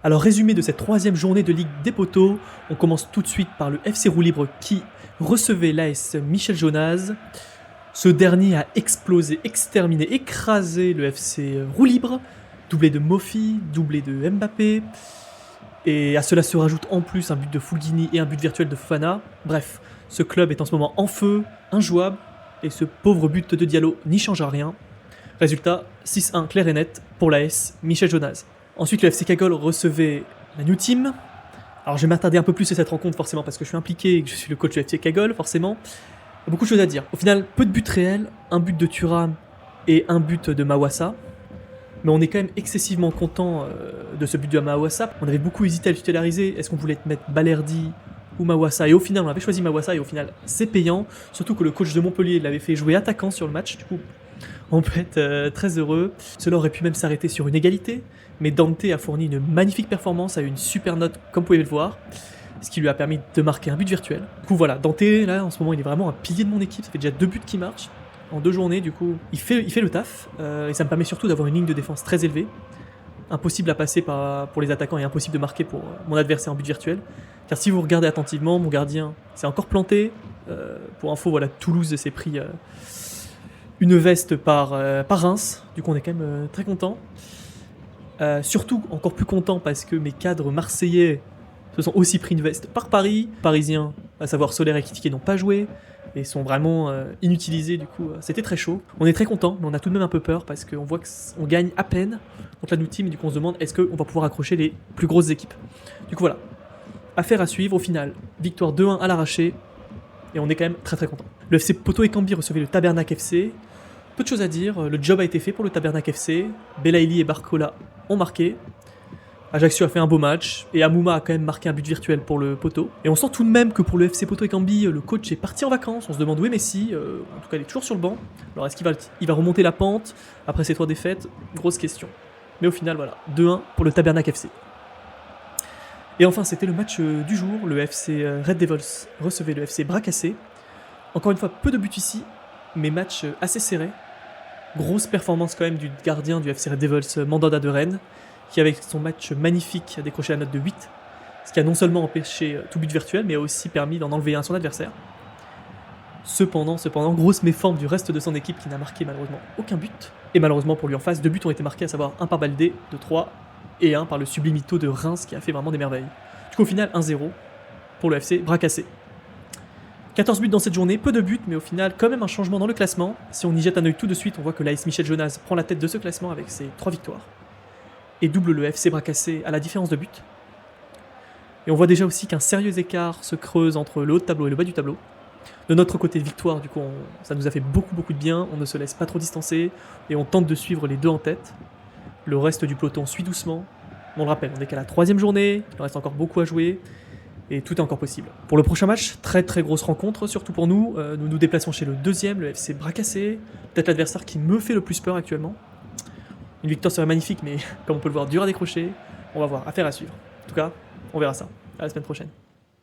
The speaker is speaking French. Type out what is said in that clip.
Alors résumé de cette 3e journée de Ligue des Poteaux, on commence tout de suite par le FC Roue Libre qui recevait l'AS Michel Jonas. Ce dernier a explosé, exterminé, écrasé le FC Roue Libre, doublé de Mofi, doublé de Mbappé, et à cela se rajoute en plus un but de Fulgini et un but virtuel de Fofana. Bref, ce club est en ce moment en feu, injouable, et ce pauvre but de Diallo n'y change rien. Résultat, 6-1 clair et net pour l'AS Michel Jonas. Ensuite, le FC Cagole recevait la New Team. Alors, je vais m'attarder un peu plus sur cette rencontre, forcément, parce que je suis impliqué et que je suis le coach du FC Cagole, forcément. Il y a beaucoup de choses à dire. Au final, peu de buts réels, un but de Thuram et un but de Mawassa. Mais on est quand même excessivement content de ce but de Mawassa. On avait beaucoup hésité à le titulariser. Est-ce qu'on voulait mettre Balerdi ou Mawassa? Et au final, on avait choisi Mawassa et au final, c'est payant. Surtout que le coach de Montpellier l'avait fait jouer attaquant sur le match. Du coup, on peut être très heureux. Cela aurait pu même s'arrêter sur une égalité. Mais Dante a fourni une magnifique performance, a eu une super note, comme vous pouvez le voir. Ce qui lui a permis de marquer un but virtuel. Du coup, voilà, Dante, là, en ce moment, il est vraiment un pilier de mon équipe. Ça fait déjà 2 buts qui marchent. En 2 journées, du coup, il fait le taf. Et ça me permet surtout d'avoir une ligne de défense très élevée. Impossible à passer pour les attaquants et impossible de marquer pour mon adversaire en but virtuel. Car si vous regardez attentivement, mon gardien s'est encore planté. Pour info, voilà, Toulouse s'est pris une veste par Reims. Du coup, on est quand même très content. Surtout encore plus content parce que mes cadres marseillais se sont aussi pris une veste par Paris. Parisiens, à savoir Soler et Ekitike, n'ont pas joué et sont vraiment inutilisés. Du coup, c'était très chaud. On est très content, mais on a tout de même un peu peur parce qu'on voit qu'on gagne à peine contre la New Team et du coup on se demande est-ce qu'on va pouvoir accrocher les plus grosses équipes. Du coup voilà, affaire à suivre. Au final, victoire 2-1 à l'arraché et on est quand même très très content. Le FC Poto et Cambi recevait le Tabernac FC. Peu de choses à dire, le job a été fait pour le Tabernac FC. Belaïli et Barcola ont marqué. Ajaccio a fait un beau match et Amouma a quand même marqué un but virtuel pour le Poto. Et on sent tout de même que pour le FC Poto et Cambi, le coach est parti en vacances. On se demande où est Messi. En tout cas, il est toujours sur le banc. Alors est-ce qu'il va remonter la pente après ces 3 défaites? Grosse question. Mais au final, voilà, 2-1 pour le Tabernac FC. Et enfin, c'était le match du jour. Le FC Red Devils recevait le FC Bracassé. Encore une fois, peu de buts ici, mais match assez serré. Grosse performance quand même du gardien du FC Red Devils, Mandanda de Rennes, qui avec son match magnifique a décroché la note de 8, ce qui a non seulement empêché tout but virtuel, mais a aussi permis d'en enlever un à son adversaire. Cependant, grosse méforme du reste de son équipe qui n'a marqué malheureusement aucun but. Et malheureusement pour lui en face, 2 buts ont été marqués, à savoir un par Baldé de 3 et un par le Sublimito de Reims qui a fait vraiment des merveilles. Du coup au final 1-0 pour le FC Bracassé. 14 buts dans cette journée, peu de buts, mais au final, quand même un changement dans le classement. Si on y jette un œil tout de suite, on voit que l'AS Michel Jonas prend la tête de ce classement avec ses 3 victoires. Et double le FC Bracassé à la différence de buts. Et on voit déjà aussi qu'un sérieux écart se creuse entre le haut de tableau et le bas du tableau. De notre côté, victoire, du coup, ça nous a fait beaucoup de bien. On ne se laisse pas trop distancer et on tente de suivre les 2 en tête. Le reste du peloton suit doucement. On le rappelle, on n'est qu'à la 3e journée, il reste encore beaucoup à jouer. Et tout est encore possible. Pour le prochain match, très grosse rencontre, surtout pour nous. Nous nous déplaçons chez le 2e, le FC Bracassé. Peut-être l'adversaire qui me fait le plus peur actuellement. Une victoire serait magnifique, mais comme on peut le voir, dur à décrocher. On va voir, affaire à suivre. En tout cas, on verra ça. À la semaine prochaine.